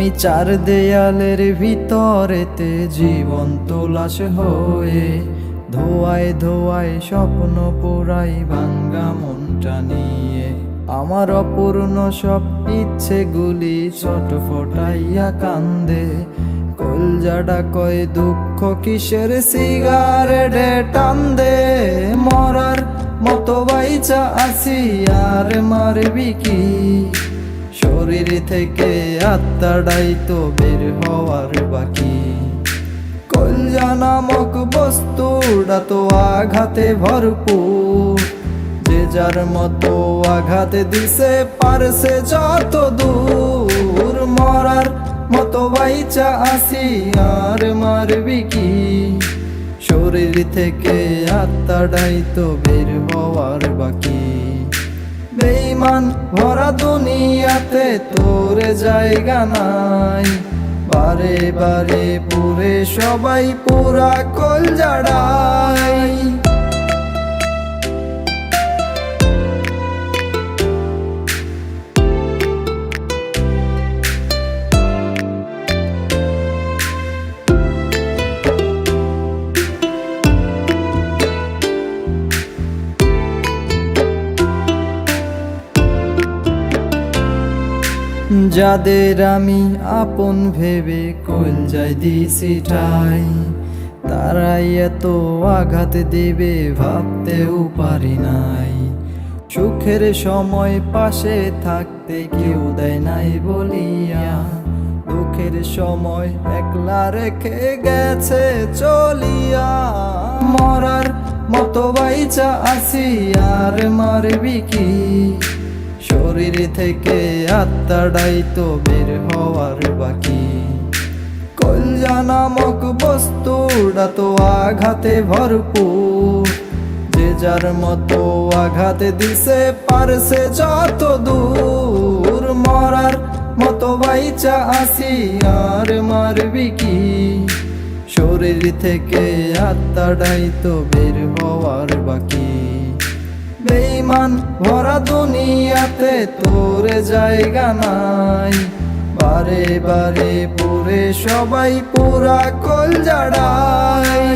আমি চার দেয়ালের ভিতরেতে জীবন্ত লাশ হয়ে ধোয়ায় ধোয়ায় স্বপ্ন পোড়াই ভাঙ্গা মনটা নিয়ে। আমার অপূর্ণ সব ইচ্ছেগুলি ছটফটাইয়া কান্দে, কলজাটা কয় দুঃখ কিসের সিগারেটে টান্দে। মরার মতো বাইচা আছি আর মারবি কি, শরীর থেকে আত্মাটাই তো বের হওয়ার বাকি। কলজা নামক বস্তুটা তো আঘাতে ভরপুর, যে যার মতো আঘাত দিছে পারছে যত দূর। মরার মতো বাইচা আসি আর মারবি কি, শরীর থেকে আত্মাটাই তো বের হওয়ার বাকি। বেঈমান ভরা দুনিয়াতে তোর জায়গা নাই, বারে বারে পুরে সবাই পুরা কলজাড়াই। যাদের আমি আপন ভেবে কলজায় দিছি ঠাই, তারাই এত আঘাত দেবে ভাবতেও পারি নাই। সুখের সময় পাশে থাকতে কেউ দেয় নাই বলিয়া, দুঃখের সময় একলা রেখে গেছে চলিয়া। মরার মতো বাইচা আছি আর মারবি কি, শরীর থেকে আত্মাটাই তো বের হওয়ার বাকি। কলজা নামক বস্তুটা তো আঘাতে ভরপুর, যে যার মতো আঘাত দিছে পারছে যত দূর। মরার মতো বাইচা আসি আর মারবি কি, শরীর থেকে আত্মাটাই তো বের হওয়ার বাকি। বেঈমান ভরা দুনিয়াতে তোর জায়গা নাই, বারে বারে পুরে সবাই পুরা কলজাড়াই।